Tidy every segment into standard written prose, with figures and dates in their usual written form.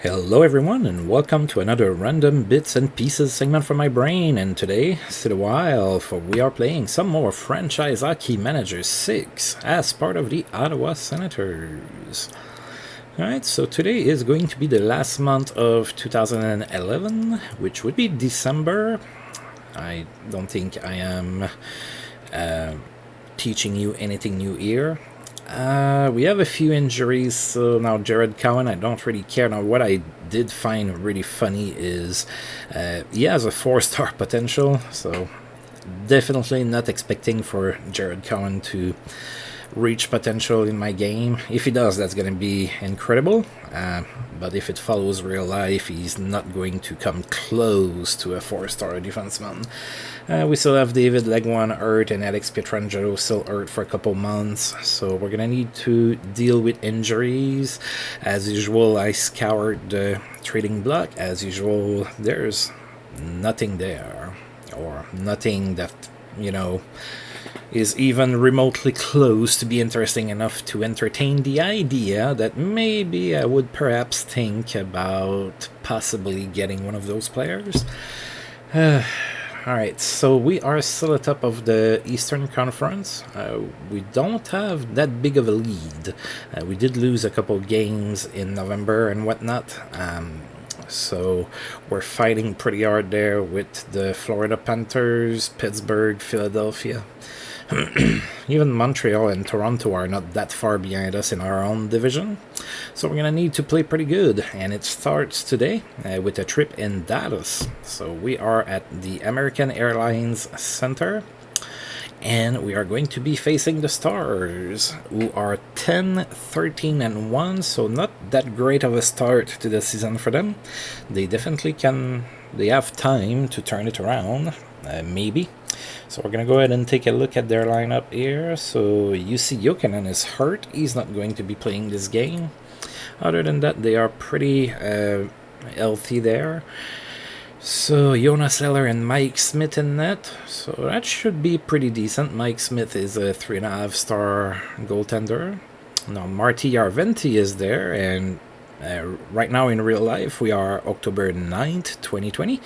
Hello everyone and welcome to another random bits and pieces segment from my brain, and today, sit a while, for we are playing some more Franchise Hockey Manager 6 as part of the Ottawa Senators. Alright, so today is going to be the last month of 2011, which would be December. I don't think I am teaching you anything new here. We have a few injuries, so now Jared Cowan, I don't really care. Now, what I did find really funny is he has a 4-star potential, so definitely not expecting for Jared Cowan to reach potential in my game. If he does, that's going to be incredible, but if it follows real life, he's not going to come close to a 4-star defenseman. We still have David Legwan hurt and Alex Pietrangelo still hurt for a couple months, so we're going to need to deal with injuries. As usual, I scoured the trading block. As usual, there's nothing there, or nothing that, you know, is even remotely close to be interesting enough to entertain the idea that maybe I would perhaps think about possibly getting one of those players. Alright, so we are still at top of the Eastern Conference. We don't have that big of a lead. We did lose a couple games in November and whatnot. So we're fighting pretty hard there with the Florida Panthers, Pittsburgh, Philadelphia. Even Montreal and Toronto are not that far behind us in our own division. So we're going to need to play pretty good. And it starts today with a trip in Dallas. So we are at the American Airlines Center. And we are going to be facing the Stars, who are 10-13-1, so not that great of a start to the season for them. They definitely they have time to turn it around, maybe. So we're going to go ahead and take a look at their lineup here. So Jussi Jokinen is hurt. He's not going to be playing this game. Other than that, they are pretty healthy there. So Jonas Eller and Mike Smith in net, so that should be pretty decent. Mike Smith is a 3.5-star goaltender. Now Marty Yarventi is there, and right now in real life we are October 9th, 2020.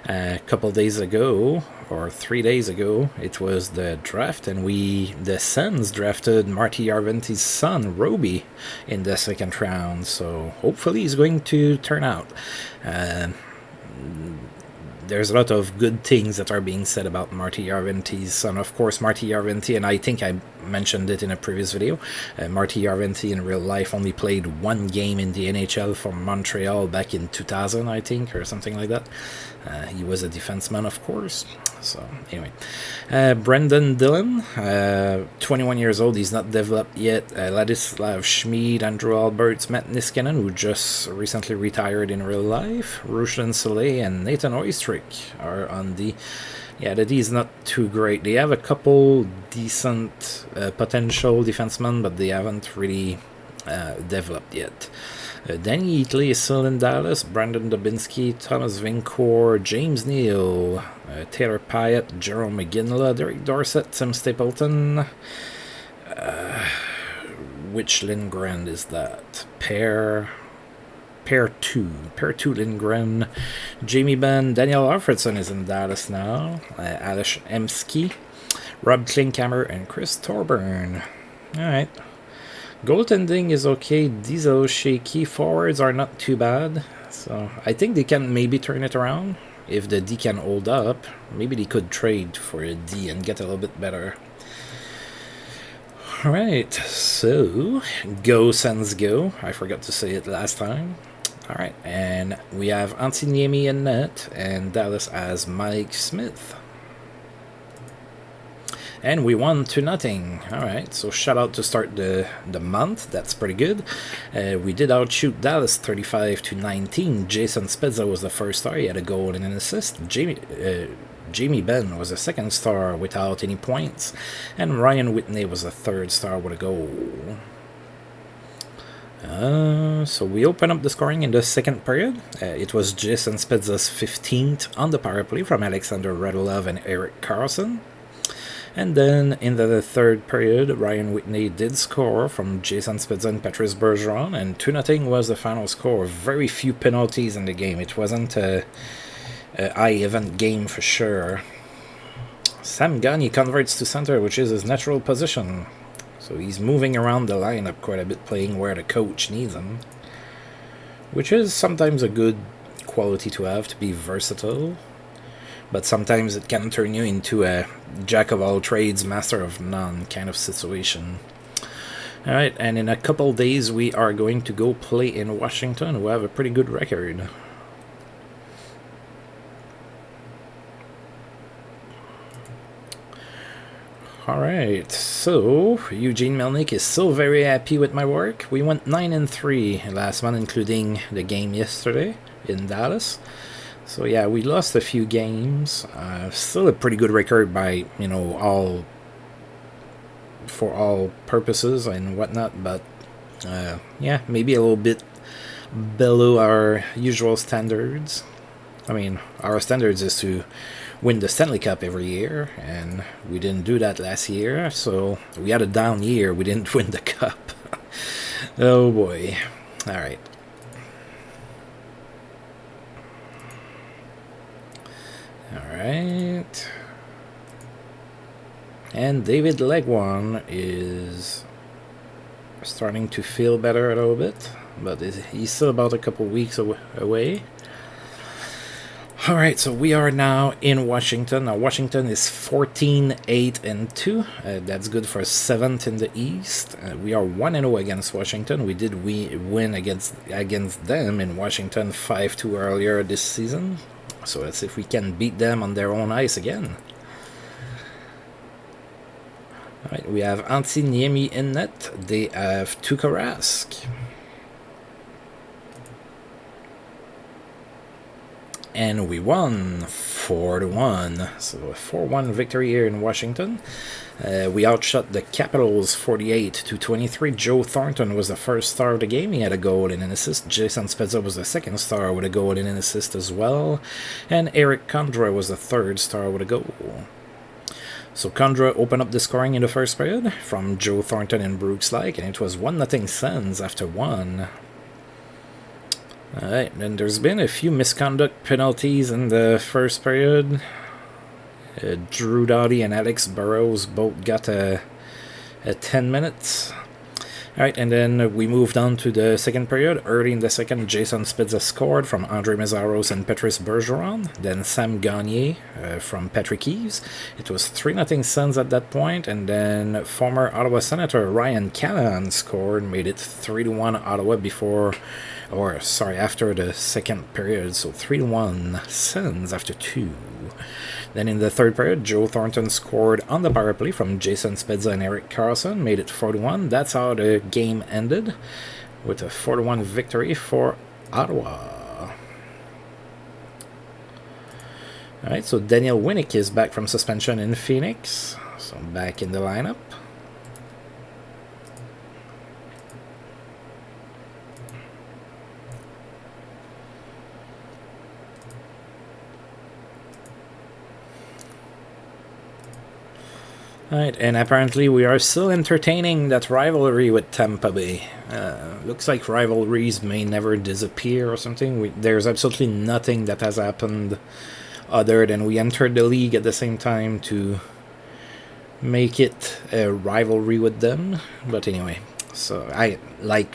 A couple days ago, or 3 days ago, it was the draft, and the Sens drafted Marty Yarventi's son, Roby, in the second round, so hopefully he's going to turn out. There's a lot of good things that are being said about Marty Yarventi's son. Of course, Marty Yarventi, and I think I mentioned it in a previous video, Marty Yarventi in real life only played one game in the NHL for Montreal back in 2000, I think, or something like that. He was a defenseman, of course. So, anyway. Brendan Dillon, 21 years old, he's not developed yet. Ladislav Schmid, Andrew Alberts, Matt Niskanen, who just recently retired in real life. Ruslan Soleil and Nathan Oystrick are on the... Yeah, the D is not too great. They have a couple decent potential defensemen, but they haven't really developed yet. Danny Eatley is still in Dallas. Brandon Dubinsky, Thomas Vincor, James Neal, Taylor Pyatt, Jerome McGinley, Derek Dorsett, Tim Stapleton. Which Lindgren is that? Pair 2 Lindgren. Jamie Benn, Daniel Alfredson is in Dallas now. Alish Emsky, Rob Klinkhammer, and Chris Torburn. Alright. Goaltending is okay. These little shaky forwards are not too bad. So I think they can maybe turn it around. If the D can hold up, maybe they could trade for a D and get a little bit better. Alright, so go Sens go. I forgot to say it last time. Alright, and we have Antiniemi in net, and Dallas as Mike Smith. And we won 2-0. Alright, so shout out to start the month. That's pretty good. We did outshoot Dallas 35-19. Jason Spezza was the first star. He had a goal and an assist. Jamie Benn was a second star without any points. And Ryan Whitney was a third star with a goal. So we open up the scoring in the second period. It was Jason Spezza's 15th on the power play from Alexander Radulov and Eric Carlson. And then in the third period, Ryan Whitney did score from Jason Spezza and Patrice Bergeron, and 2-0 was the final score. Very few penalties in the game. It wasn't a high-event game for sure. Sam Gagner converts to center, which is his natural position. So he's moving around the lineup quite a bit, playing where the coach needs him. Which is sometimes a good quality to have, to be versatile. But sometimes it can turn you into a jack-of-all-trades, master-of-none kind of situation. Alright, and in a couple days we are going to go play in Washington, who have a pretty good record. Alright, so Eugene Melnick is still very happy with my work. We went 9-3 last month, including the game yesterday in Dallas. So yeah, we lost a few games. Still a pretty good record by, you know, for all purposes and whatnot, but yeah, maybe a little bit below our usual standards. I mean, our standards is to win the Stanley Cup every year, and we didn't do that last year, so we had a down year. We didn't win the cup. Oh boy. Alright. Alright. And David Legwan is starting to feel better a little bit, but he's still about a couple weeks away. Alright, so we are now in Washington. Now, Washington is 14-8-2. That's good for 7th in the East. We are 1-0 against Washington. We did win against them in Washington 5-2 earlier this season. So let's see if we can beat them on their own ice again. Alright, we have Antti Niemi in net. They have Tuukka Rask. And we won 4-1. So a 4-1 victory here in Washington. We outshot the Capitals 48-23. Joe Thornton was the first star of the game. He had a goal and an assist. Jason Spezza was the second star with a goal and an assist as well. And Eric Condra was the third star with a goal. So Condra opened up the scoring in the first period from Joe Thornton and Brooks Laich, and it was 1-0 Sens after 1. Alright, then there's been a few misconduct penalties in the first period. Drew Doughty and Alex Burrows both got a 10 minutes. Alright, and then we moved on to the second period. Early in the second, Jason Spezza scored from Andre Meszaros and Patrice Bergeron. Then Sam Gagner from Patrick Eves. It was 3-0 Sens at that point, and then former Ottawa Senator Ryan Callahan scored, made it 3-1 Ottawa after the second period. So 3-1 Sens after 2. Then in the third period, Joe Thornton scored on the power play from Jason Spezza and Erik Karlsson, made it 4-1. That's how the game ended, with a 4-1 victory for Ottawa. Alright, so Daniel Winnick is back from suspension in Phoenix, so back in the lineup. Alright, and apparently we are still entertaining that rivalry with Tampa Bay. Looks like rivalries may never disappear or something. There's absolutely nothing that has happened other than we entered the league at the same time to make it a rivalry with them. But anyway, so I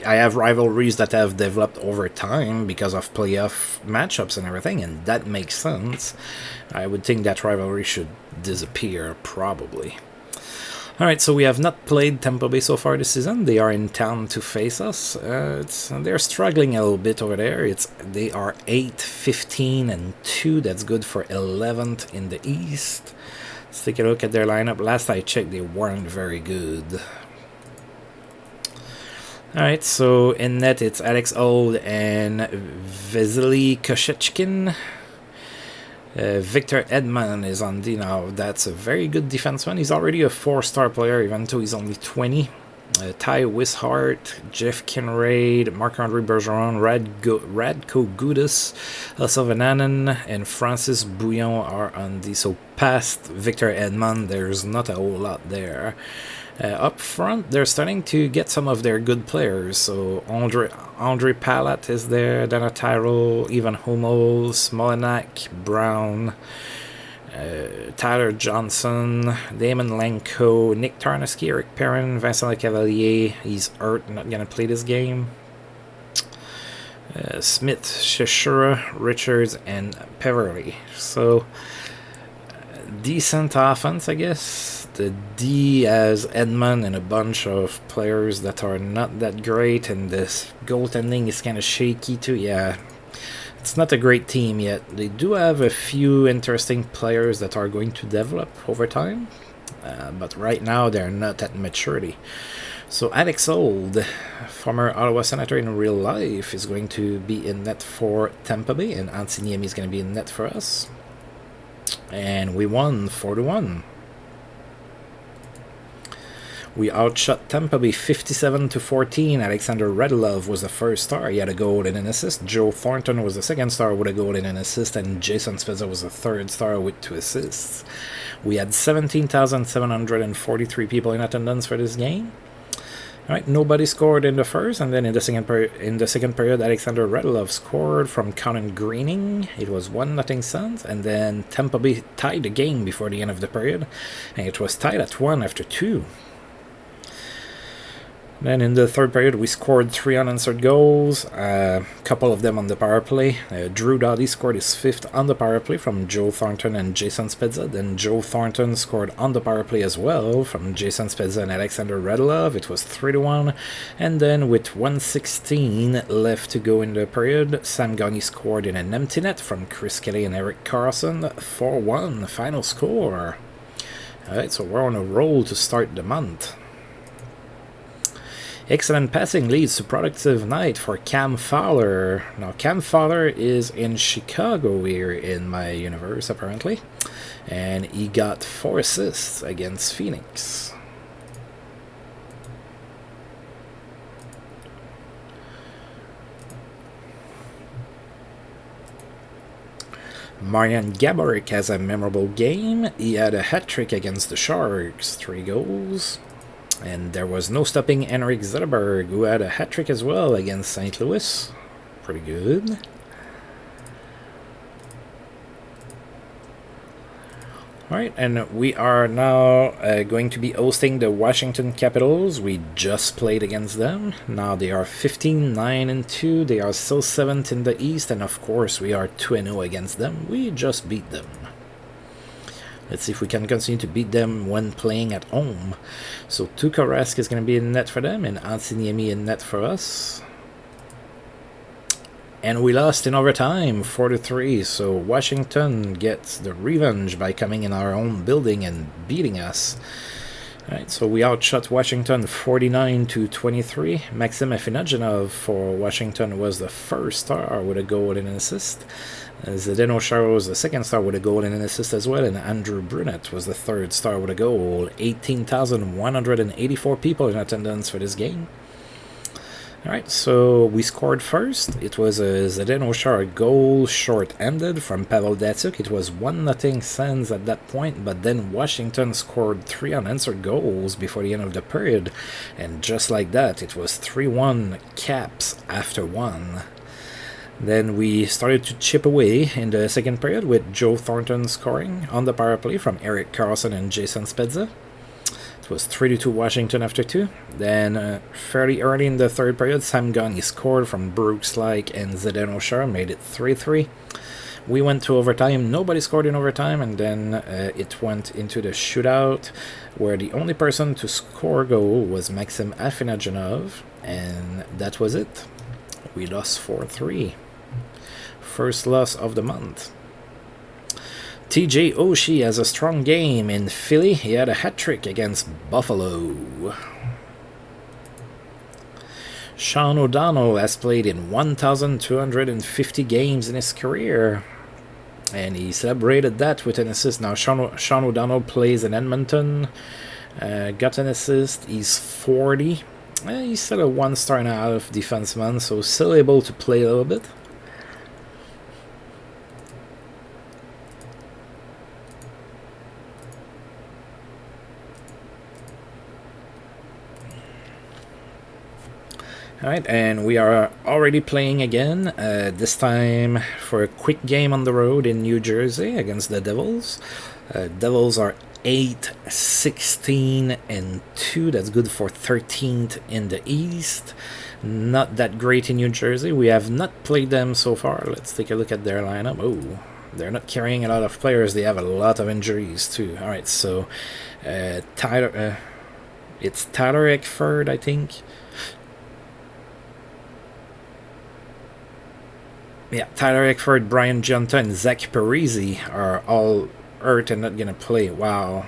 have rivalries that have developed over time because of playoff matchups and everything, and that makes sense. I would think that rivalry should disappear, probably. Alright, so we have not played Tampa Bay so far this season. They are in town to face us. They're struggling a little bit over there. They are 8-15-2. That's good for 11th in the East. Let's take a look at their lineup. Last I checked, they weren't very good. Alright, so in net it's Alex Old and Vasily Koshechkin. Victor Edman is on D now. That's a very good defenseman. He's already a 4-star player, even though he's only 20. Ty Wishart, Jeff Kinraid, Marc-Andre Bergeron, Radko Gudas, Elsa Vananen, and Francis Bouillon are on the... So past Victor Edmond, there's not a whole lot there. Up front, they're starting to get some of their good players. So Andre Palat is there, Dana Tyrell, Ivan Hummel, Smolinac, Brown, Tyler Johnson, Damon Lenko, Nick Tarnowski, Eric Perrin, Vincent Lecavalier. He's hurt, not going to play this game. Smith, Shishura, Richards, and Peverly. So, decent offense, I guess. The D has Edmond and a bunch of players that are not that great, and this goaltending is kind of shaky too. Yeah, it's not a great team yet. They do have a few interesting players that are going to develop over time, but right now they're not at maturity. So Alex Old, former Ottawa Senator in real life, is going to be in net for Tampa Bay, and Antiniemi is going to be in net for us. And we won 4-1. We outshot Tampa Bay 57-14. Alexander Radulov was the first star. He had a goal and an assist. Joe Thornton was the second star with a goal and an assist. And Jason Spezza was the third star with 2 assists. We had 17,743 people in attendance for this game. All right, nobody scored in the first, and then in the second period, Alexander Radulov scored from Conan Greening. It was 1-0 Sens, and then Tampa Bay tied the game before the end of the period, and it was tied at 1 after 2. Then in the third period, we scored 3 unanswered goals, a couple of them on the power play. Drew Doughty scored his 5th on the power play from Joe Thornton and Jason Spezza. Then Joe Thornton scored on the power play as well from Jason Spezza and Alexander Radulov. It was 3-1. And then with 1:16 left to go in the period, Sam Gagner scored in an empty net from Chris Kelly and Eric Carlson. 4-1, final score. Alright, so we're on a roll to start the month. Excellent passing leads to productive night for Cam Fowler. Now, Cam Fowler is in Chicago here in my universe, apparently. And he got 4 assists against Phoenix. Marian Gaborik has a memorable game. He had a hat-trick against the Sharks, 3 goals. And there was no stopping Henrik Zetterberg, who had a hat-trick as well against St. Louis. Pretty good. Alright, and we are now going to be hosting the Washington Capitals. We just played against them. Now they are 15-9-2. They are still 7th in the East, and of course we are 2-0 against them. We just beat them. Let's see if we can continue to beat them when playing at home. So Tuukka Rask is going to be in net for them, and Antiniemi in net for us. And we lost in overtime, 4-3. So Washington gets the revenge by coming in our own building and beating us. Alright, so we outshot Washington 49-23. Maxim Afinogenov for Washington was the first star with a goal and an assist. Zdeno Chara was the second star with a goal and an assist as well, and Andrew Brunette was the third star with a goal. 18,184 people in attendance for this game. Alright, so we scored first. It was a Zdeno Chara goal short-ended from Pavel Datsyuk. It was 1-0 Sens at that point, but then Washington scored 3 unanswered goals before the end of the period, and just like that, it was 3-1 Caps after 1. Then we started to chip away in the second period with Joe Thornton scoring on the power play from Eric Carlson and Jason Spezza. It was 3-2 Washington after 2. Then fairly early in the third period, Sam Gagner scored from Brooks Laich and Zdeno Chara, made it 3-3. We went to overtime. Nobody scored in overtime, and then it went into the shootout, where the only person to score a goal was Maxim Afinogenov, and that was it. We lost 4-3. First loss of the month. TJ Oshie has a strong game in Philly. He had a hat-trick against Buffalo. Sean O'Donnell has played in 1,250 games in his career, and he celebrated that with an assist. Now, Sean O'Donnell plays in Edmonton. Got an assist. He's 40. He's still a 1 star and a half defenseman, so still able to play a little bit. Alright, and we are already playing again, this time for a quick game on the road in New Jersey against the Devils. Devils are 8-16-2, that's good for 13th in the East. Not that great in New Jersey. We have not played them so far. Let's take a look at their lineup. Oh, they're not carrying a lot of players. They have a lot of injuries too. Alright, so it's Tyler Eckford, I think. Yeah, Tyler Eckford, Brian Giunta, and Zach Parise are all hurt and not going to play. Wow.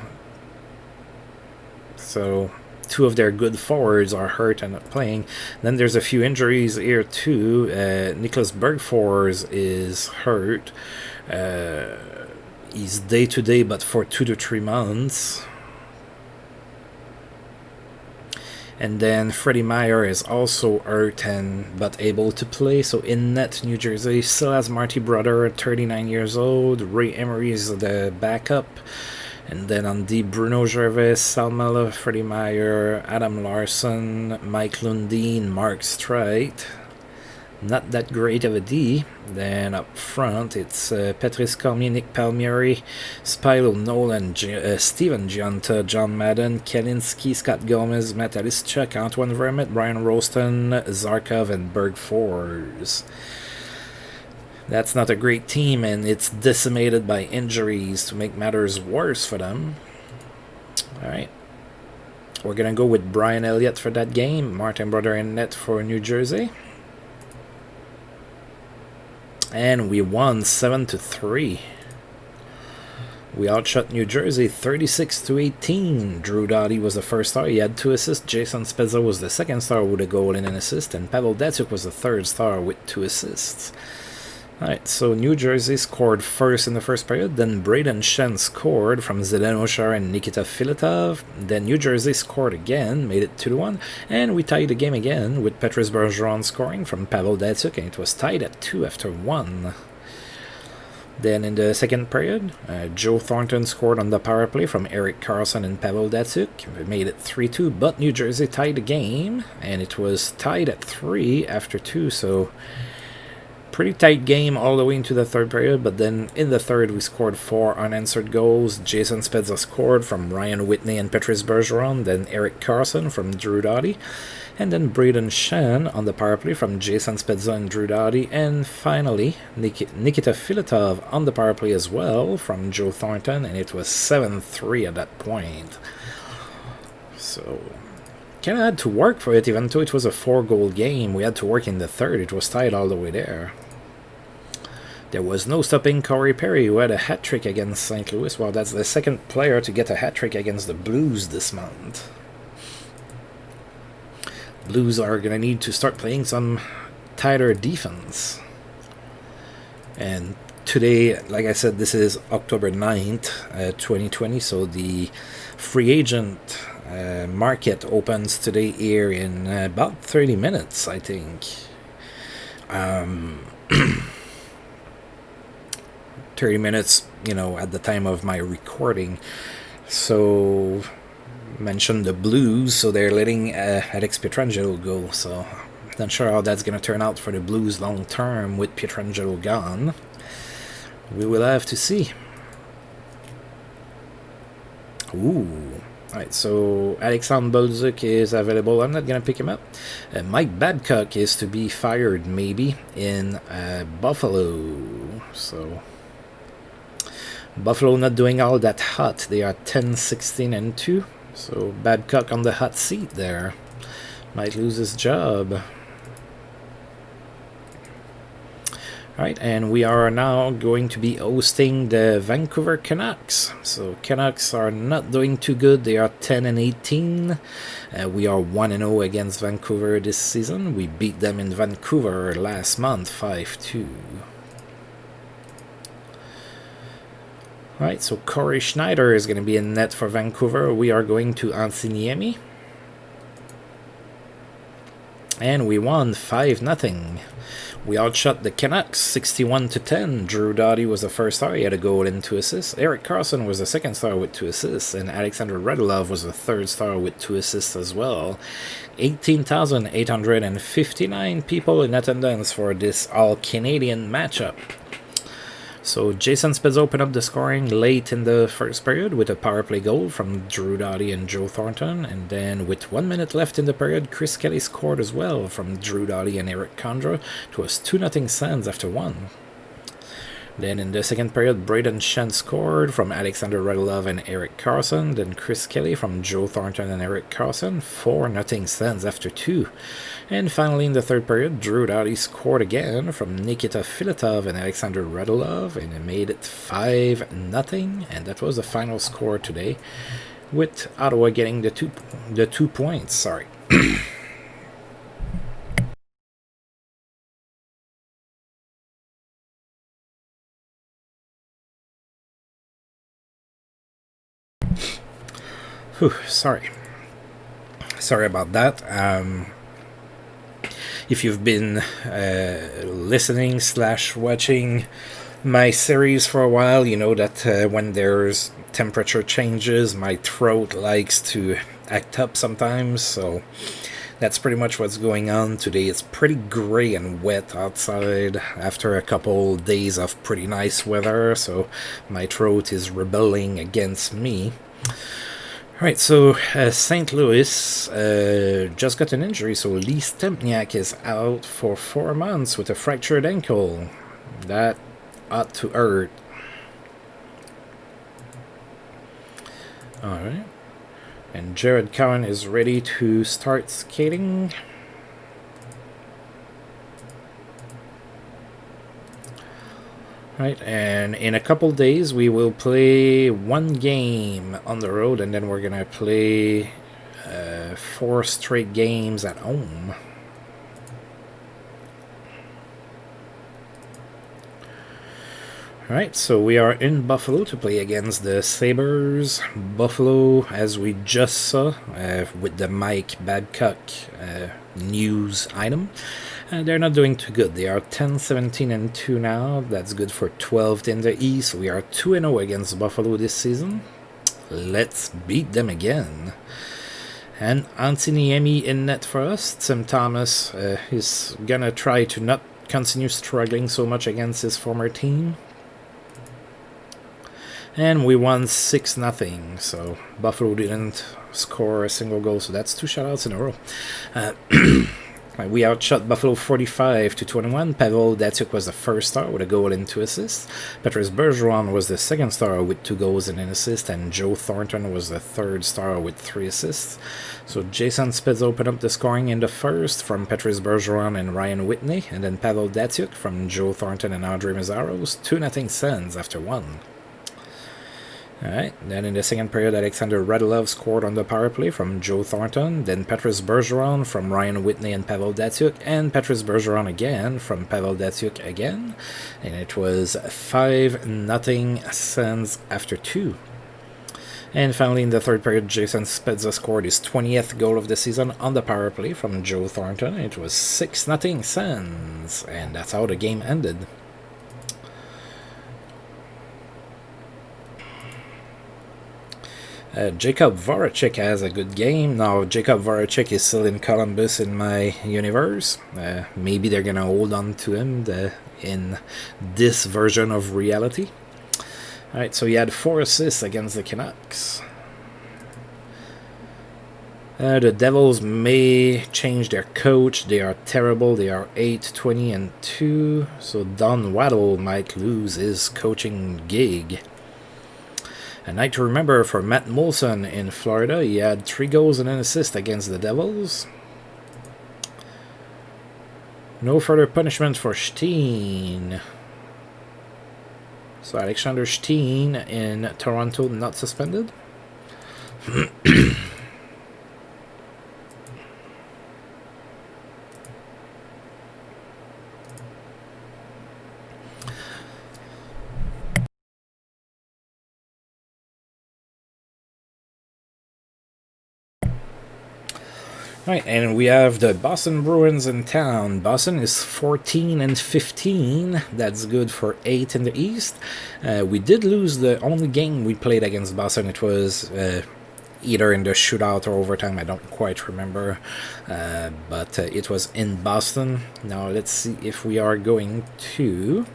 So 2 of their good forwards are hurt and not playing. Then there's a few injuries here too. Nicholas Bergfors is hurt. He's day-to-day, but for 2 to 3 months. And then Freddie Meyer is also hurt but able to play. So in net, New Jersey still has Marty Brodeur, 39 years old. Ray Emery is the backup. And then on D, Bruno Gervais, Sal Mella, Freddie Meyer, Adam Larson, Mike Lundin, Mark Streit. Not that great of a D. Then up front, it's Patrice Cormier, Nick Palmieri, Spilo Nolan, Steven Giunta, John Madden, Kalinski, Scott Gomez, Matt Alischuk, Antoine Vermette, Brian Rolston, Zarkov, and Bergfors. That's not a great team, and it's decimated by injuries to make matters worse for them. Alright. We're going to go with Brian Elliott for that game. Martin Brodeur in net for New Jersey. And we won 7-3. We outshot New Jersey 36-18. Drew Doughty was the first star. He had 2 assists. Jason Spezza was the second star with a goal and an assist. And Pavel Datsyuk was the third star with 2 assists. Alright, so New Jersey scored first in the first period. Then Braden Shen scored from Zdeno Chara and Nikita Filatov. Then New Jersey scored again, made it 2-1. And we tied the game again with Petrus Bergeron scoring from Pavel Datsyuk. And it was tied at 2 after 1. Then in the second period, Joe Thornton scored on the power play from Erik Karlsson and Pavel Datsyuk. We made it 3-2, but New Jersey tied the game. And it was tied at 3 after 2, so pretty tight game all the way into the third period, but then in the third we scored 4 unanswered goals. Jason Spezza scored from Ryan Whitney and Petrus Bergeron, then Erik Karlsson from Drew Doughty, and then Braden Shen on the power play from Jason Spezza and Drew Doughty, and finally Nikita Filatov on the power play as well from Joe Thornton, and it was 7-3 at that point. So kind of had to work for it, even though it was a 4-goal game. We had to work in the third. It was tied all the way there. There was no stopping Corey Perry, who had a hat-trick against St. Louis. Well, that's the second player to get a hat-trick against the Blues this month. Blues are going to need to start playing some tighter defense. And today, like I said, this is October 9th, 2020, so the free agent market opens today here in about 30 minutes, I think. 30 minutes, at the time of my recording. So, mentioned the Blues, so they're letting Alex Pietrangelo go, so not sure how that's going to turn out for the Blues long term with Pietrangelo gone. We will have to see. Ooh. Alright, so Alexandre Bolduc is available. I'm not going to pick him up. Mike Babcock is to be fired, maybe, in Buffalo. So Buffalo not doing all that hot. They are 10-16-2. So Babcock on the hot seat there. Might lose his job. Alright, and we are now going to be hosting the Vancouver Canucks. So Canucks are not doing too good. They are 10-18. We are 1-0 against Vancouver this season. We beat them in Vancouver last month, 5-2. Right, so Corey Schneider is going to be in net for Vancouver. We are going to Antiniemi. And we won 5-0. We outshot the Canucks 61-10. Drew Doughty was the first star. He had a goal and 2 assists. Erik Karlsson was the second star with 2 assists. And Alexander Radulov was the third star with 2 assists as well. 18,859 people in attendance for this all-Canadian matchup. So Jason Spezza opened up the scoring late in the first period with a power play goal from Drew Doughty and Joe Thornton, and then with 1 minute left in the period, Chris Kelly scored as well from Drew Doughty and Eric Condra. It was 2-0 Sens after 1. Then in the second period, Braden Shen scored from Alexander Radulov and Erik Karlsson. Then Chris Kelly from Joe Thornton and Erik Karlsson. 4-0 Sens after 2. And finally in the third period, Drew Doughty scored again from Nikita Filatov and Alexander Radulov. And it made it 5-0. And that was the final score today, with Ottawa getting the two points. Sorry. Whew, sorry about that. If you've been listening / watching my series for a while, you know that when there's temperature changes, my throat likes to act up sometimes, so that's pretty much what's going on today. It's pretty gray and wet outside after a couple days of pretty nice weather, so my throat is rebelling against me. Alright, so St. Louis just got an injury, so Lee Stempniak is out for 4 months with a fractured ankle. That ought to hurt. Alright. And Jared Cowan is ready to start skating. Right, and in a couple days we will play 1 game on the road, and then we're gonna play 4 straight games at home. Alright, so we are in Buffalo to play against the Sabres. Buffalo, as we just saw with the Mike Babcock news item, they're not doing too good. They are 10-17-2 now. That's good for 12th in the East. We are 2-0 against Buffalo this season. Let's beat them again. And Antiniemi in net for us. Tim Thomas is gonna try to not continue struggling so much against his former team. And we won 6-0, so Buffalo didn't score a single goal, so that's 2 shutouts in a row. We outshot Buffalo 45-21. Pavel Datsyuk was the first star with a goal and 2 assists. Petrus Bergeron was the second star with 2 goals and an assist, and Joe Thornton was the third star with 3 assists. So Jason Spezza opened up the scoring in the first from Petrus Bergeron and Ryan Whitney, and then Pavel Datsyuk from Joe Thornton and Andre Mazzaros. 2-0 Sens after 1. Alright, then in the second period, Alexander Radulov scored on the power play from Joe Thornton, then Petrus Bergeron from Ryan Whitney and Pavel Datsyuk, and Petrus Bergeron again from Pavel Datsyuk again, and it was 5-0 Sens after 2. And finally in the third period, Jason Spezza scored his 20th goal of the season on the power play from Joe Thornton. It was 6-0 Sens, and that's how the game ended. Jacob Voracek has a good game. Now, Jacob Voracek is still in Columbus in my universe. Maybe they're going to hold on to him in this version of reality. Alright, so he had 4 assists against the Canucks. The Devils may change their coach. They are terrible. They are 8-20-2. So Don Waddle might lose his coaching gig. A night to remember for Matt Molson in Florida. He had 3 goals and an assist against the Devils. No further punishment for Steen. So Alexander Steen in Toronto not suspended. Right, and we have the Boston Bruins in town. Boston is 14-15. That's good for 8th in the East. We did lose the only game we played against Boston. It was either in the shootout or overtime. I don't quite remember, but it was in Boston. Now let's see if we are going to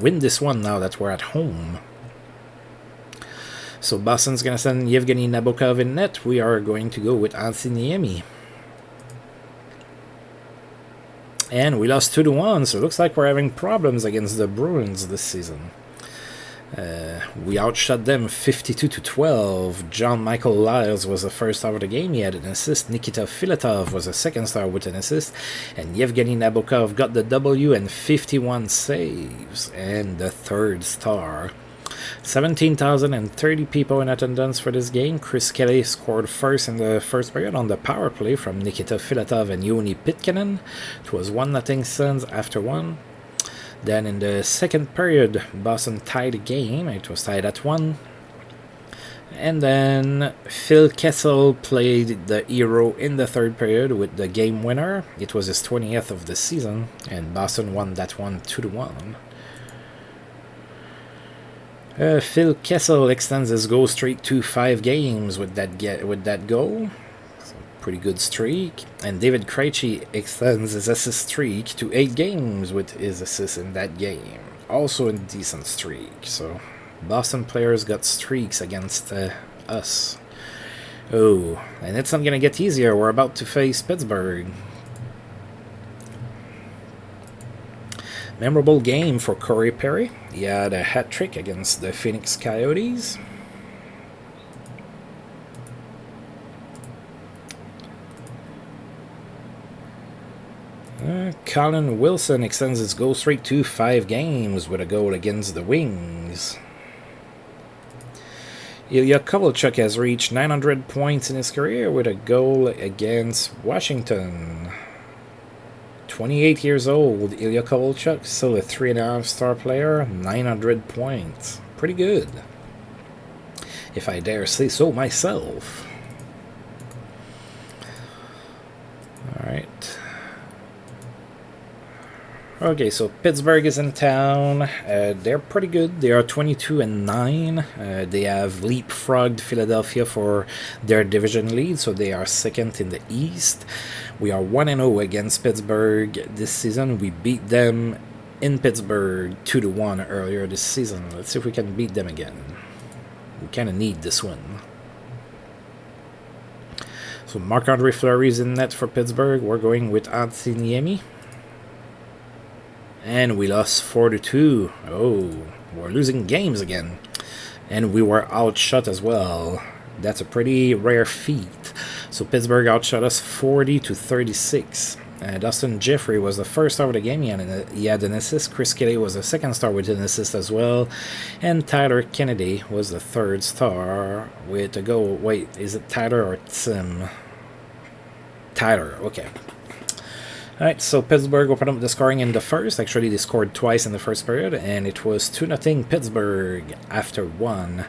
win this one now that we're at home. So Boston's going to send Yevgeny Nabokov in net. We are going to go with Antiniemi. And we lost 2-1, so it looks like we're having problems against the Bruins this season. We outshot them 52-12. John Michael Lyles was the first star of the game. He had an assist. Nikita Filatov was the second star with an assist. And Yevgeny Nabokov got the W and 51 saves. And the third star. 17,030 people in attendance for this game. Chris Kelly scored first in the first period on the power play from Nikita Filatov and Yoni Pitkanen. It was 1-0 Sens after 1. Then in the second period, Boston tied the game. It was tied at 1. And then Phil Kessel played the hero in the third period with the game winner. It was his 20th of the season, and Boston won that one 2-1. Phil Kessel extends his goal streak to 5 games with that goal. So pretty good streak. And David Krejci extends his assist streak to 8 games with his assist in that game. Also a decent streak. So Boston players got streaks against us. Oh, and it's not going to get easier. We're about to face Pittsburgh. Memorable game for Corey Perry. He had a hat trick against the Phoenix Coyotes. Colin Wilson extends his goal streak to 5 games with a goal against the Wings. Ilya Kovalchuk has reached 900 points in his career with a goal against Washington. 28 years old, Ilya Kovalchuk, still a 3.5-star player, 900 points. Pretty good, if I dare say so myself. Alright. Okay, so Pittsburgh is in town. They're pretty good. They are 22-9. They have leapfrogged Philadelphia for their division lead, so they are second in the East. We are 1-0 against Pittsburgh this season. We beat them in Pittsburgh 2-1 earlier this season. Let's see if we can beat them again. We kind of need this win. So Marc-Andre Fleury is in net for Pittsburgh. We're going with Antiniemi. And we lost 4-2. Oh, we're losing games again. And we were outshot as well. That's a pretty rare feat. So Pittsburgh outshot us 40-36. Dustin Jeffrey was the first star of the game. He had an assist. Chris Kelly was the second star with an assist as well. And Tyler Kennedy was the third star with a goal. Wait, is it Tyler or Tim? Tyler, okay. Alright, so Pittsburgh opened up the scoring in the first. Actually, they scored twice in the first period, and it was 2-0 Pittsburgh after 1.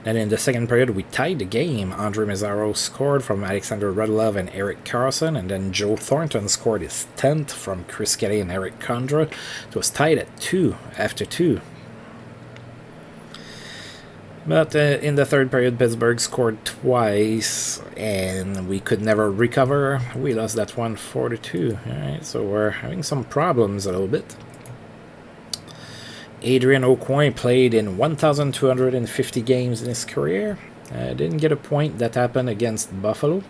Then in the second period, we tied the game. Andre Mazzaro scored from Alexander Radulov and Eric Carlson, and then Joe Thornton scored his 10th from Chris Kelly and Eric Condra. It was tied at 2 after 2. But in the third period, Pittsburgh scored twice, and we could never recover. We lost that one 4-2. Alright, so we're having some problems a little bit. Adrian Aucoin played in 1,250 games in his career. Didn't get a point. That happened against Buffalo.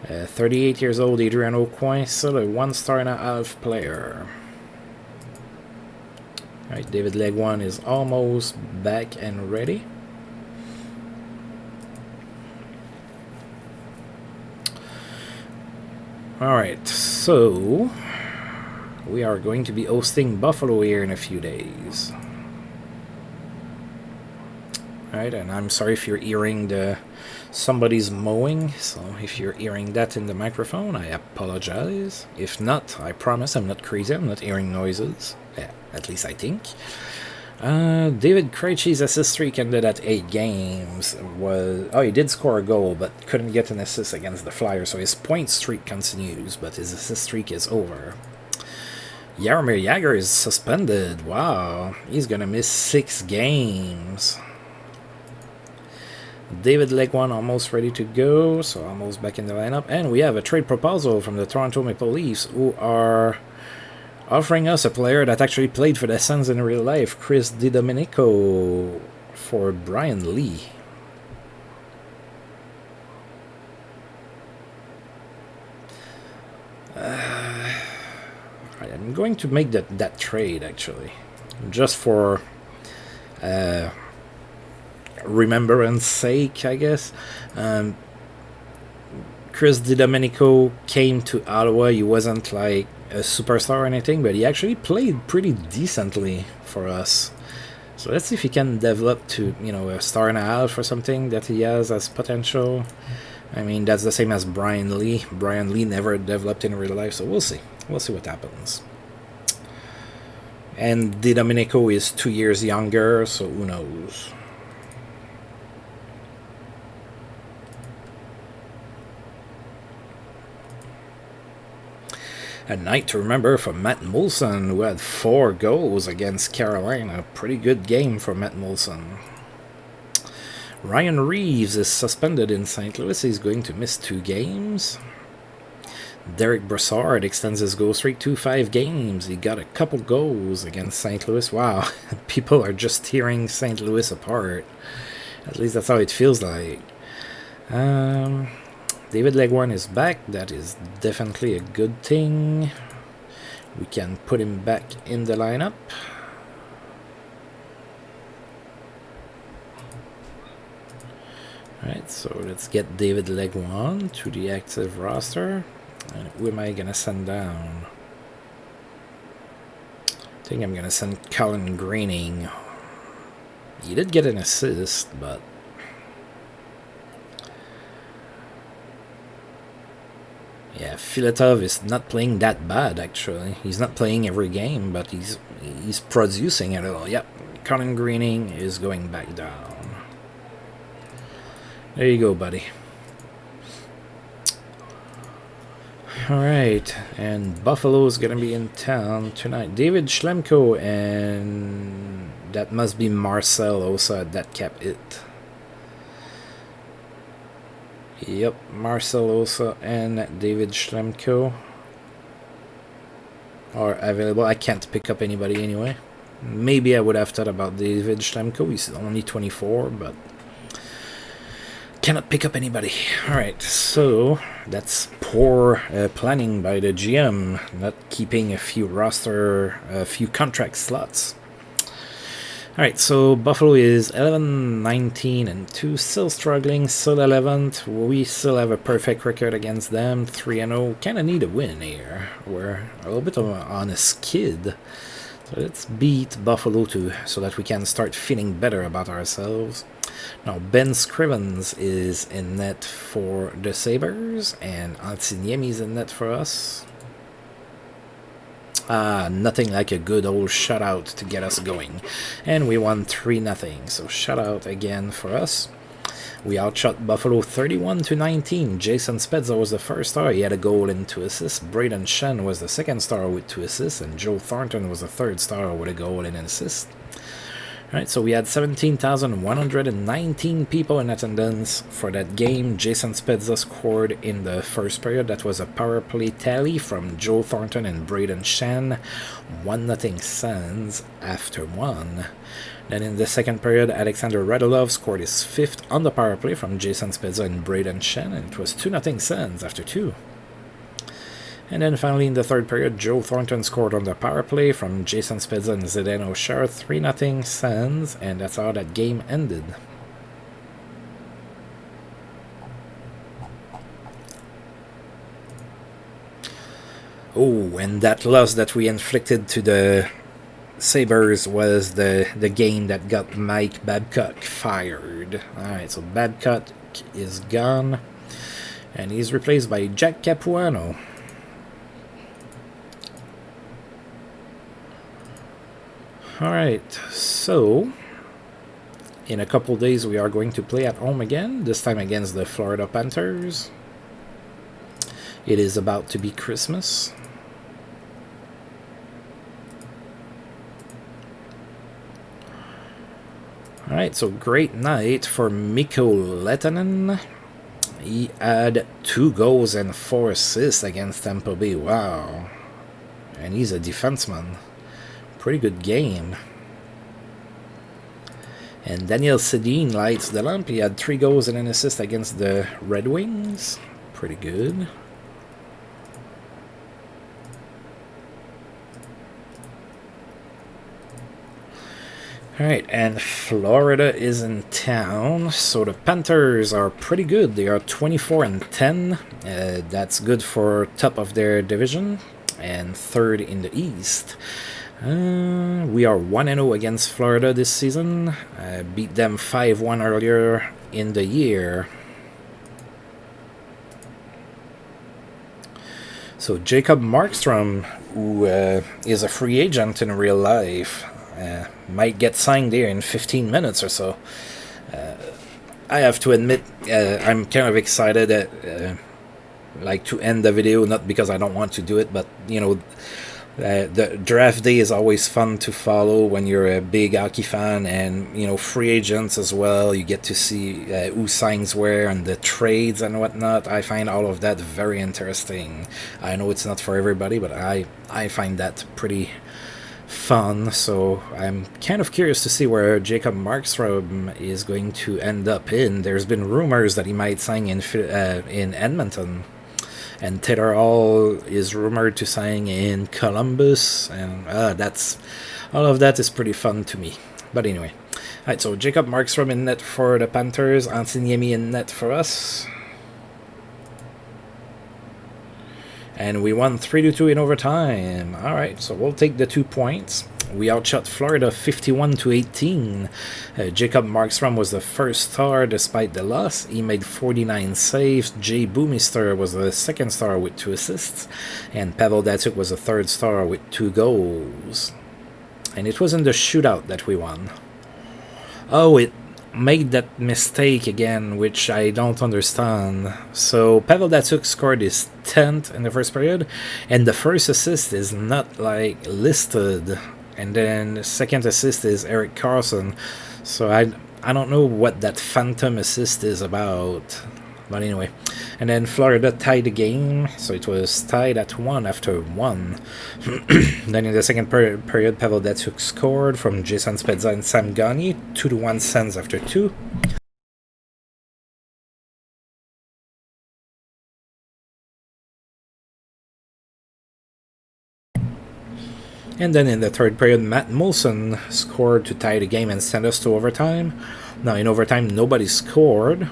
38 years old, Adrian Aucoin, still a 1.5-star player. Alright, David Legwan is almost back and ready. Alright, so we are going to be hosting Buffalo here in a few days. Alright, and I'm sorry if you're hearing somebody's mowing, so if you're hearing that in the microphone, I apologize. If not, I promise I'm not crazy, I'm not hearing noises. Yeah, at least I think. David Krejci's assist streak ended at 8 games. He did score a goal, but couldn't get an assist against the Flyers, so his point streak continues, but his assist streak is over. Jaromir Jagr is suspended. Wow, he's gonna miss 6 games. David Legwan almost ready to go, so almost back in the lineup. And we have a trade proposal from the Toronto Maple Leafs, who are offering us a player that actually played for the Sens in real life, Chris DiDomenico, for Brian Lee. I'm going to make that trade, actually, just for remembrance sake, I guess. Chris DiDomenico came to Ottawa. He wasn't like a superstar or anything, but he actually played pretty decently for us. So let's see if he can develop to, a star and a half or something that he has as potential. I mean, that's the same as Brian Lee. Brian Lee never developed in real life, so we'll see. We'll see what happens. And DiDomenico is 2 years younger, so who knows. A night to remember for Matt Moulson, who had 4 goals against Carolina. Pretty good game for Matt Moulson. Ryan Reeves is suspended in St. Louis. He's going to miss 2 games. Derek Brassard extends his goal streak to 5 games. He got a couple goals against St. Louis. Wow, people are just tearing St. Louis apart. At least that's how it feels like. David Legwan is back. That is definitely a good thing. We can put him back in the lineup. Alright, so let's get David Legwan to the active roster. And who am I going to send down? I think I'm going to send Colin Greening. He did get an assist, but yeah, Filatov is not playing that bad, actually. He's not playing every game, but he's producing a little. Yep, Colin Greening is going back down. There you go, buddy. Alright, and Buffalo's gonna be in town tonight. David Schlemko, and that must be Marcel Osa that kept it. Yep, Marcel Osa and David Schlemko are available. I can't pick up anybody anyway. Maybe I would have thought about David Schlemko. He's only 24, but cannot pick up anybody. Alright, so that's poor planning by the GM, not keeping a few contract slots. Alright, so Buffalo is 11-19-2, still struggling, still 11th. We still have a perfect record against them, 3-0. Kind of need a win here. We're a little bit on a skid. So let's beat Buffalo so that we can start feeling better about ourselves. Now, Ben Scrivens is in net for the Sabres, and Antiniemi's in net for us. Nothing like a good old shutout to get us going. And we won 3-0, so shutout again for us. We outshot Buffalo 31-19. Jason Spezza was the first star. He had a goal and 2 assists. Braden Shen was the second star with 2 assists. And Joe Thornton was the third star with a goal and an assist. Alright, so we had 17,119 people in attendance for that game. Jason Spezza scored in the first period. That was a power play tally from Joe Thornton and Braden Shen. 1-0 Sens after 1. Then in the second period, Alexander Radulov scored his 5th on the power play from Jason Spezza and Braden Shen. And it was 2-0 Sens after 2. And then finally in the third period, Joe Thornton scored on the power play from Jason Spezza and Zdeno Chara, 3-0 Sens, and that's how that game ended. Oh, and that loss that we inflicted to the Sabres was the game that got Mike Babcock fired. Alright, so Babcock is gone, and he's replaced by Jack Capuano. Alright, so in a couple days we are going to play at home again, this time against the Florida Panthers. It is about to be Christmas. Alright, so great night for Mikko Lehtonen. He had 2 goals and 4 assists against Tampa Bay. Wow. And he's a defenseman. Pretty good game. And Daniel Sedin lights the lamp. He had 3 goals and an assist against the Red Wings. Pretty good. Alright, and Florida is in town, so the Panthers are pretty good. They are 24-10. That's good for top of their division and 3rd in the East. We are 1-0 against Florida this season. Beat them 5-1 earlier in the year. So Jacob Markstrom, who is a free agent in real life, might get signed there in 15 minutes or so. I have to admit, I'm kind of excited like to end the video, not because I don't want to do it, but you know, the draft day is always fun to follow when you're a big hockey fan, and you know, free agents as well. You get to see who signs where and the trades and whatnot. I find all of that very interesting. I know it's not for everybody, but I find that pretty fun, so I'm kind of curious to see where Jacob Markstrom is going to end up in. There's been rumors that he might sign in Edmonton, and Taylor Hall is rumored to sign in Columbus, and that's all of that is pretty fun to me. But anyway, alright, so Jacob Markstrom in net for the Panthers, Antiniemi in net for us. And we won 3-2 in overtime. Alright, so we'll take the 2 points. We outshot Florida 51-18. Jacob Markstrom was the first star despite the loss. He made 49 saves. Jay Boumister was the second star with 2 assists. And Pavel Datsyuk was the third star with 2 goals. And it was in the shootout that we won. Oh, it made that mistake again, which I don't understand. So Pavel Datsyuk scored his 10th in the first period, and the first assist is not like listed, and then the second assist is Erik Karlsson. So I don't know what that phantom assist is about. But anyway, and then Florida tied the game, so it was tied at 1 after 1. Then in the second period, Pavel Datsyuk scored from Jason Spezza and Sam Gagner, 2-1 Sens after 2. And then in the third period, Matt Molson scored to tie the game and send us to overtime. Now in overtime, nobody scored.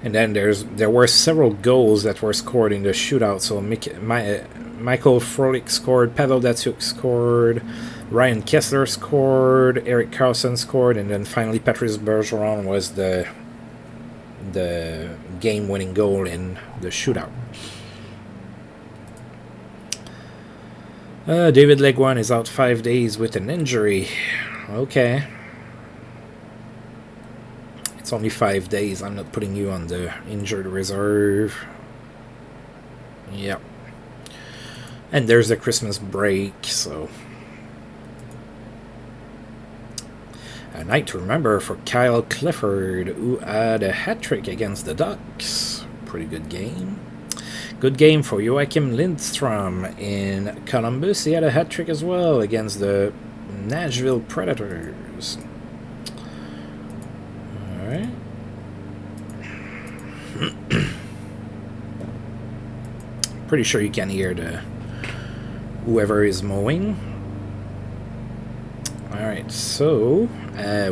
And then there were several goals that were scored in the shootout. So Michael Frolik scored, Pavel Datsyuk scored, Ryan Kessler scored, Erik Karlsson scored, and then finally Patrice Bergeron was the game-winning goal in the shootout. David Leguan is out 5 days with an injury. Okay. It's only 5 days. I'm not putting you on the injured reserve. Yep. And there's the Christmas break, so a night to remember for Kyle Clifford, who had a hat-trick against the Ducks. Pretty good game. Good game for Joachim Lindstrom in Columbus. He had a hat-trick as well against the Nashville Predators. Alright. Pretty sure you can hear the whoever is mowing. Alright, so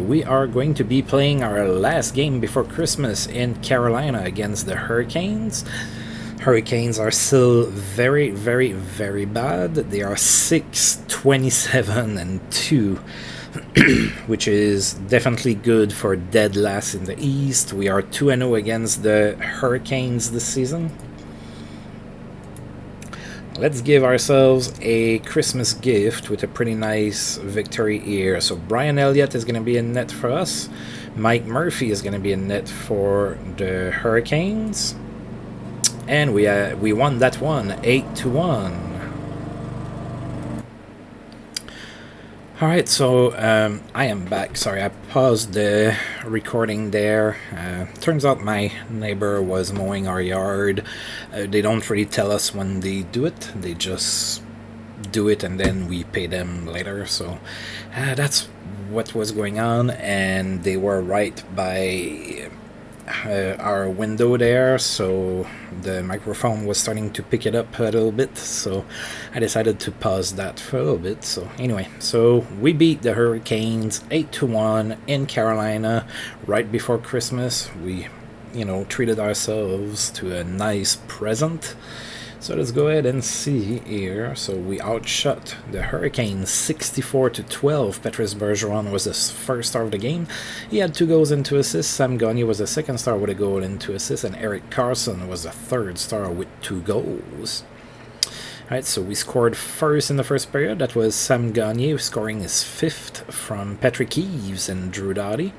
we are going to be playing our last game before Christmas in Carolina against the Hurricanes. Hurricanes are still very, very, very bad. They are 6-27-2. Which is definitely good for dead last in the East. We are 2-0 against the Hurricanes this season. let's give ourselves a Christmas gift with a pretty nice victory here. So Brian Elliott is going to be in net for us. Mike Murphy is going to be in net for the Hurricanes. And we won that one, 8-1. Alright, so I am back. Sorry, I paused the recording there. Turns out my neighbor was mowing our yard. They don't really tell us when they do it. They just do it and then we pay them later. So that's what was going on, and they were right by our window there, so the microphone was starting to pick it up a little bit, so I decided to pause that for a little bit. So anyway, so we beat the Hurricanes 8-1 in Carolina right before Christmas. We, treated ourselves to a nice present. So let's go ahead and see here. So we outshot the Hurricanes 64-12. Patrice Bergeron was the first star of the game. He had 2 goals and 2 assists. Sam Gagner was the second star with a goal and 2 assists. And Erik Karlsson was the third star with 2 goals. Alright, so we scored first in the first period. That was Sam Gagner scoring his 5th from Patrick Eves and Drew Doughty.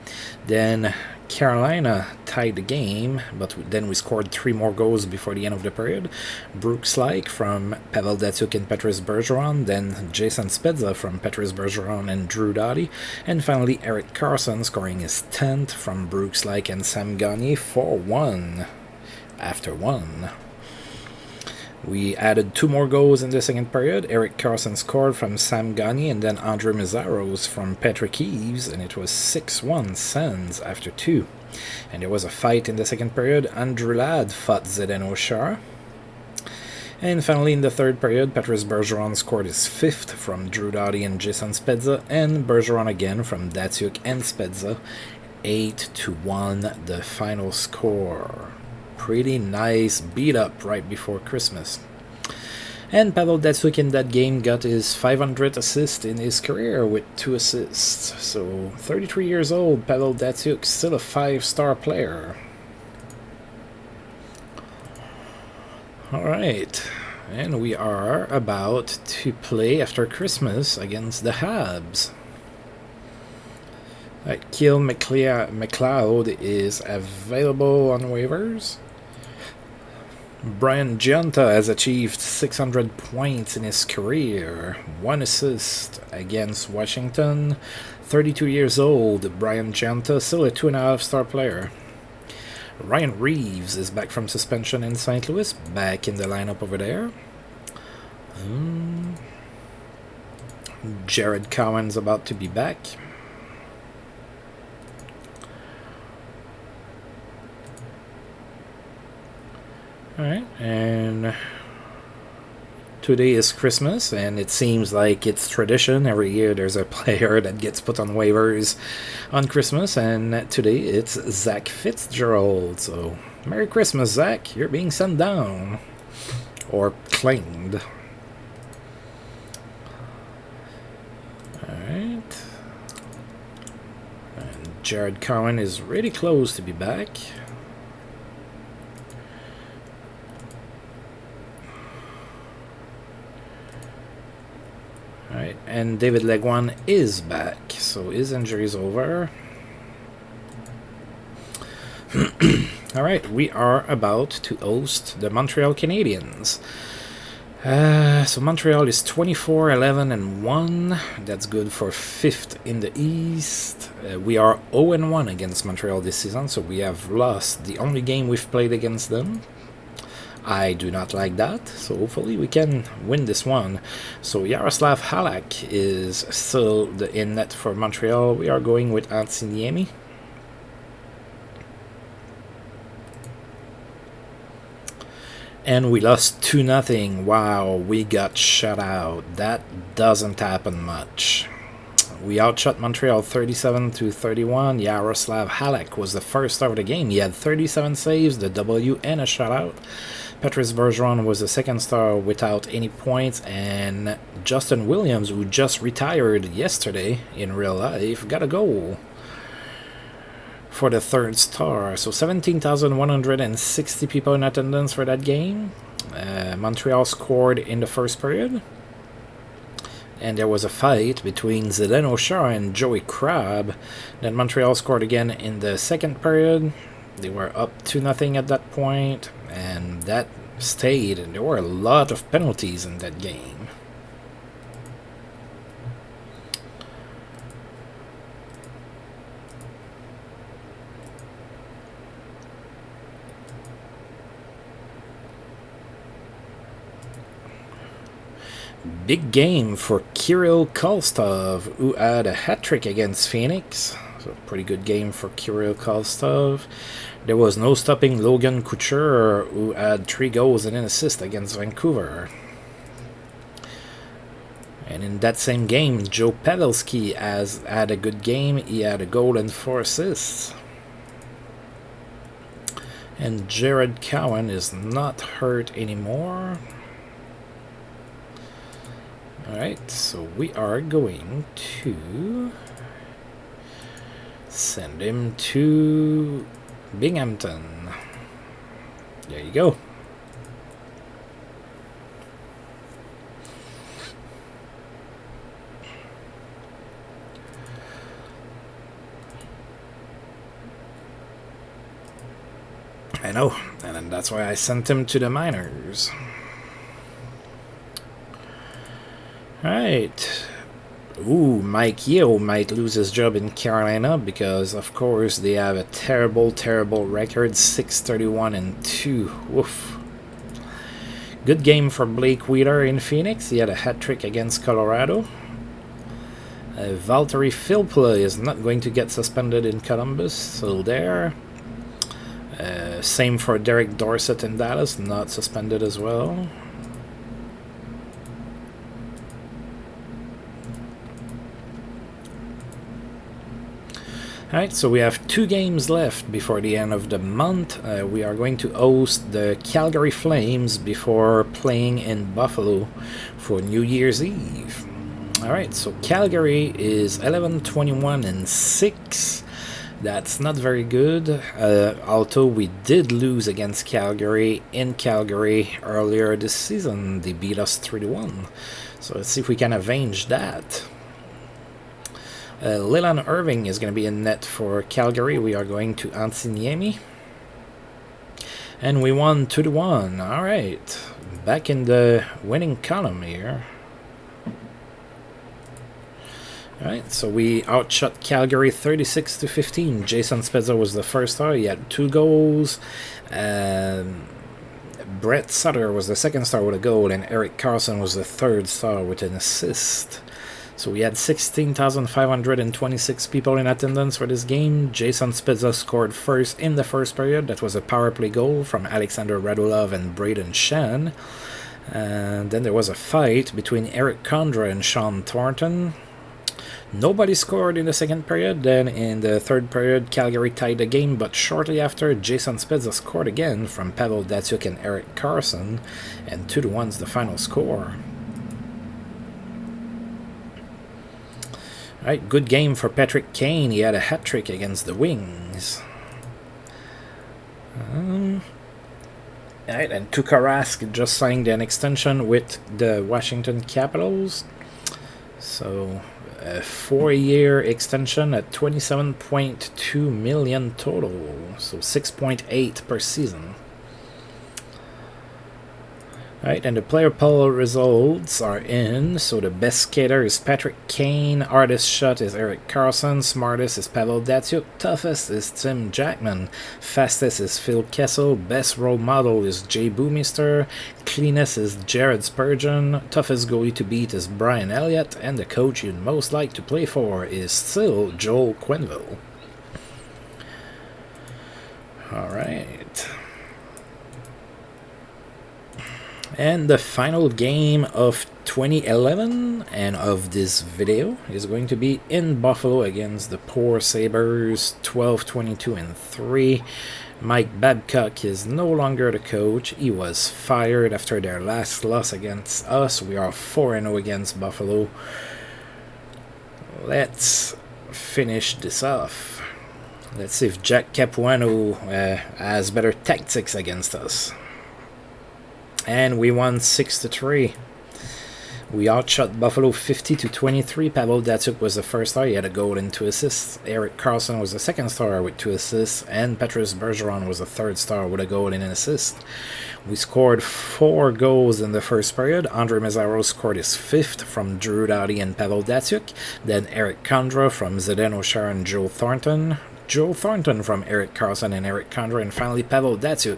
Then Carolina tied the game, but then we scored 3 more goals before the end of the period. Brooks Laich from Pavel Datsyuk and Patrice Bergeron, then Jason Spezza from Patrice Bergeron and Drew Doughty, and finally Erik Karlsson scoring his 10th from Brooks Laich and Sam Gagner 4-1 after 1. We added 2 more goals in the second period. Erik Karlsson scored from Sam Gagner and then Andre Meszaros from Patrick Eves, and it was 6-1 Sens after 2. And there was a fight in the second period. Andrew Ladd fought Zdeno Chara. And finally in the third period, Patrice Bergeron scored his 5th from Drew Doughty and Jason Spezza, and Bergeron again from Datsyuk and Spezza. 8-1 the final score. Pretty nice beat up right before Christmas. And Pavel Datsyuk in that game got his 500th assist in his career with 2 assists. So 33 years old, Pavel Datsyuk, still a 5-star player. Alright, and we are about to play after Christmas against the Habs. Right, Kyle McLeod is available on waivers. Brian Giunta has achieved 600 points in his career, 1 assist against Washington. 32 years old, Brian Giunta, still a 2.5-star player. Ryan Reeves is back from suspension in St. Louis, back in the lineup over there. Jared Cowan's about to be back. Alright, and today is Christmas, and it seems like it's tradition. Every year there's a player that gets put on waivers on Christmas, and today it's Zach Fitzgerald. So, Merry Christmas, Zach. You're being sent down. Or claimed. Alright. And Jared Cowan is really close to be back. Alright, and David Leguan is back, so his injury is over. Alright, we are about to host the Montreal Canadiens. So Montreal is 24-11-1. That's good for 5th in the East. We are 0-1 against Montreal this season, so we have lost the only game we've played against them. I do not like that, so hopefully we can win this one. So Yaroslav Halak is still the in net for Montreal. We are going with Antiniemi. And we lost 2-0. Wow, we got shut out. That doesn't happen much. We outshot Montreal 37-31. Yaroslav Halak was the first star of the game. He had 37 saves, the W, and a shutout. Patrice Bergeron was the second star without any points, and Justin Williams, who just retired yesterday in real life, got a goal for the third star. So 17,160 people in attendance for that game. Montreal scored in the first period. And there was a fight between Zdeno Chara and Joey Crabbe. Then Montreal scored again in the second period. They were up 2-0 at that point, and that stayed. And there were a lot of penalties in that game. Big game for Kirill Kolstov, who had a hat-trick against Phoenix. So pretty good game for Kirill Kolstov. There was no stopping Logan Couture, who had 3 goals and an assist against Vancouver. And in that same game, Joe Pavelski has had a good game. He had a goal and 4 assists. And Jared Cowan is not hurt anymore. Alright, so we are going to send him to Binghamton. There you go. I know, and that's why I sent him to the minors. Right. Ooh, Mike Yeo might lose his job in Carolina because, of course, they have a terrible, terrible record, 6-31-2. Woof. Good game for Blake Wheeler in Phoenix. He had a hat-trick against Colorado. Valtteri Filppula is not going to get suspended in Columbus, so there. Same for Derek Dorsett in Dallas, not suspended as well. Alright, so we have 2 games left before the end of the month. We are going to host the Calgary Flames before playing in Buffalo for New Year's Eve. Alright, so Calgary is 11-21-6. That's not very good, although we did lose against Calgary in Calgary earlier this season. They beat us 3-1. So let's see if we can avenge that. Leland Irving is going to be in net for Calgary. We are going to Antiniemi. And we won 2-1. Alright. Back in the winning column here. Alright, so we outshot Calgary 36-15. Jason Spezza was the first star. He had 2 goals. Brett Sutter was the second star with a goal. And Eric Carlson was the third star with an assist. So we had 16,526 people in attendance for this game. Jason Spezza scored first in the first period. That was a power play goal from Alexander Radulov and Braden Shen. And then there was a fight between Eric Condra and Sean Thornton. Nobody scored in the second period. Then in the third period, Calgary tied the game, but shortly after, Jason Spezza scored again from Pavel Datsyuk and Eric Carson, and 2-1's the final score. Alright, good game for Patrick Kane. He had a hat-trick against the Wings. Alright, and Tuukka Rask just signed an extension with the Washington Capitals. So, a 4-year extension at $27.2 million total. So, 6.8 per season. Alright, and the player poll results are in. So the best skater is Patrick Kane, hardest shot is Eric Carlson, smartest is Pavel Datsyuk, toughest is Tim Jackman, fastest is Phil Kessel, best role model is Jay Boomister, cleanest is Jared Spurgeon, toughest goalie to beat is Brian Elliott, and the coach you'd most like to play for is still Joel Quenneville. Alright. And the final game of 2011 and of this video is going to be in Buffalo against the poor Sabres, 12-22-3. Mike Babcock is no longer the coach. He was fired after their last loss against us. We are 4-0 against Buffalo. Let's finish this off. Let's see if Jack Capuano has better tactics against us. And we won 6-3. We outshot Buffalo 50-23. Pavel Datsyuk was the first star. He had a goal and 2 assists. Erik Karlsson was the second star with 2 assists. And Patrice Bergeron was the third star with a goal and an assist. We scored 4 goals in the first period. Andre Mazzaro scored his 5th from Drew Doughty and Pavel Datsyuk. Then Eric Condra from Zdeno Chara and Joe Thornton. Joe Thornton from Erik Karlsson and Eric Condra, and finally Pavel Datsyuk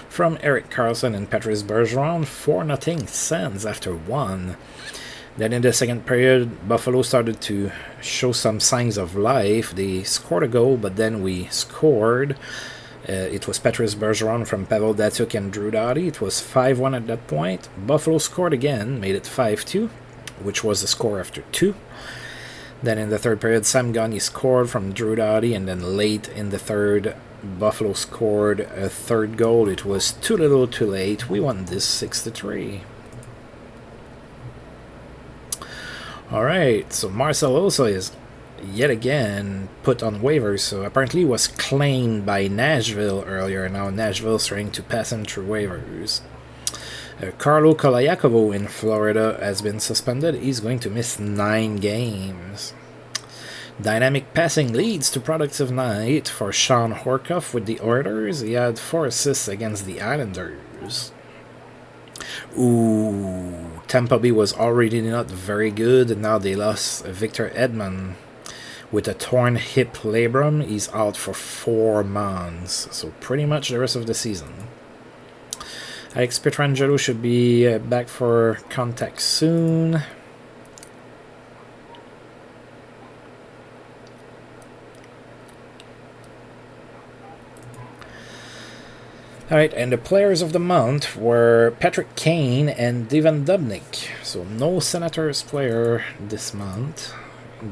from Erik Karlsson and Patrice Bergeron. 4-0 Sens after 1. Then in the second period, Buffalo started to show some signs of life. They scored a goal, but then we scored. It was Patrice Bergeron from Pavel Datsyuk and Drew Doughty. It was 5-1 at that point. Buffalo scored again, made it 5-2, which was the score after 2. Then in the third period, Sam Gagner scored from Drew Doughty, and then late in the third, Buffalo scored a third goal. It was too little too late. We won this 6-3. Alright, so Marcel Osa is yet again put on waivers. So apparently he was claimed by Nashville earlier. Now Nashville is trying to pass him through waivers. Carlo Kolayakovo in Florida has been suspended. He's going to miss 9 games. Dynamic passing leads to productive night for Sean Horcoff with the Oilers. He had 4 assists against the Islanders. Ooh, Tampa Bay was already not very good, and now they lost Victor Edmond with a torn hip labrum. He's out for 4 months, so pretty much the rest of the season. Alex Pietrangelo should be back for contact soon. Alright, and the players of the month were Patrick Kane and Devan Dubnyk. So no Senators player this month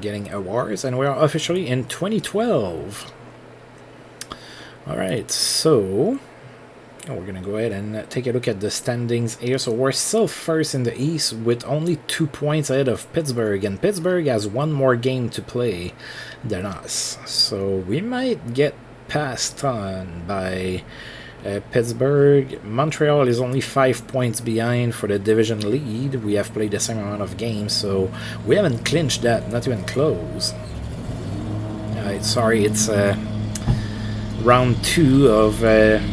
getting awards, and we are officially in 2012. Alright, so we're going to go ahead and take a look at the standings here. So we're still first in the East with only 2 points ahead of Pittsburgh. And Pittsburgh has 1 more game to play than us. So we might get passed on by Pittsburgh. Montreal is only 5 points behind for the division lead. We have played the same amount of games. So we haven't clinched that, not even close. Sorry, it's round 2 of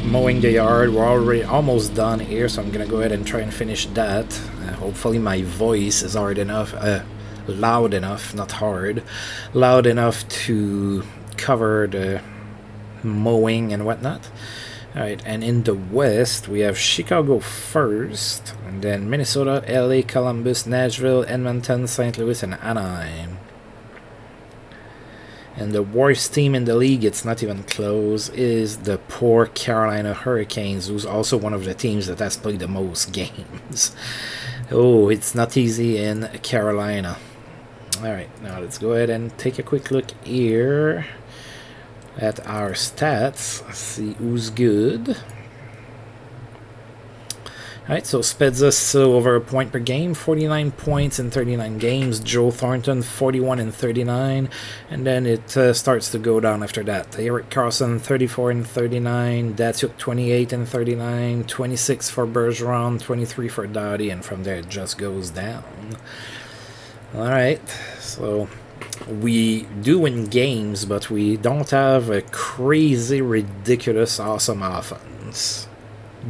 mowing the yard. We're already almost done here, so I'm gonna go ahead and try and finish that. Hopefully my voice is hard enough, loud enough, not hard, loud enough to cover the mowing and whatnot. Alright, and in the West we have Chicago first, and then Minnesota, LA, Columbus, Nashville, Edmonton, St. Louis, and Anaheim. And the worst team in the league, it's not even close, is the poor Carolina Hurricanes, who's also one of the teams that has played the most games. Oh, it's not easy in Carolina. Alright, now let's go ahead and take a quick look here at our stats, see who's good. Alright, so Spezza still over a point per game, 49 points in 39 games. Joe Thornton, 41 in 39. And then it starts to go down after that. Erik Karlsson, 34 in 39. Datsyuk, 28 in 39. 26 for Bergeron, 23 for Doughty. And from there it just goes down. Alright, so we do win games, but we don't have a crazy, ridiculous, awesome offense.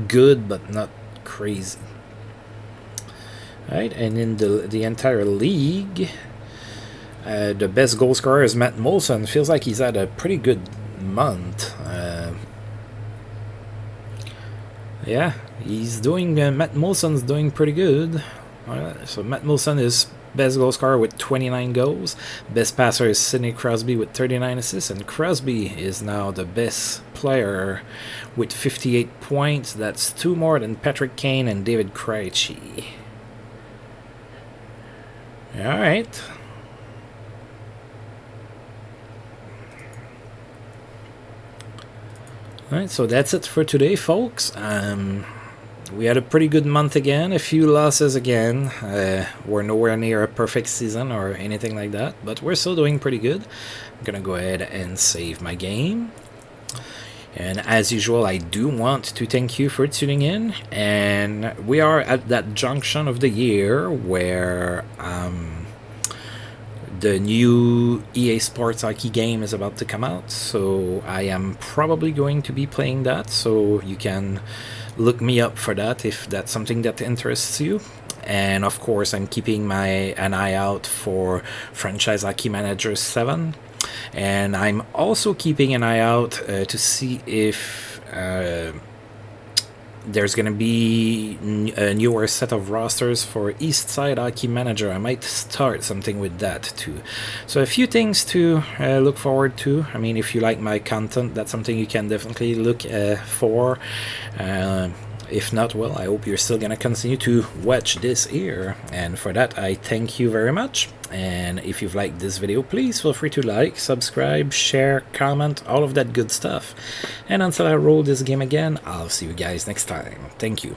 Good, but not crazy. Right, and in the entire league, the best goal scorer is Matt Moulson. Feels like he's had a pretty good month. Yeah, he's doing. Matt Moulson's doing pretty good. So Matt Moulson is best goal scorer with 29 goals. Best passer is Sidney Crosby with 39 assists, and Crosby is now the best player with 58 points. That's 2 more than Patrick Kane and David Krejci. Alright. Alright, so that's it for today, folks. We had a pretty good month again, a few losses again. We're nowhere near a perfect season or anything like that, but we're still doing pretty good. I'm gonna go ahead and save my game. And as usual, I do want to thank you for tuning in. And we are at that junction of the year where the new EA Sports hockey game is about to come out. So I am probably going to be playing that. So you can look me up for that if that's something that interests you. And of course, I'm keeping an eye out for Franchise Hockey Manager 7. And I'm also keeping an eye out to see if there's going to be a newer set of rosters for East Side Hockey Manager. I might start something with that too. So a few things to look forward to. I mean, if you like my content, that's something you can definitely look for. If not, well, I hope you're still going to continue to watch this here. And for that, I thank you very much. And if you've liked this video, please feel free to like, subscribe, share, comment, all of that good stuff. And until I roll this game again, I'll see you guys next time. Thank you.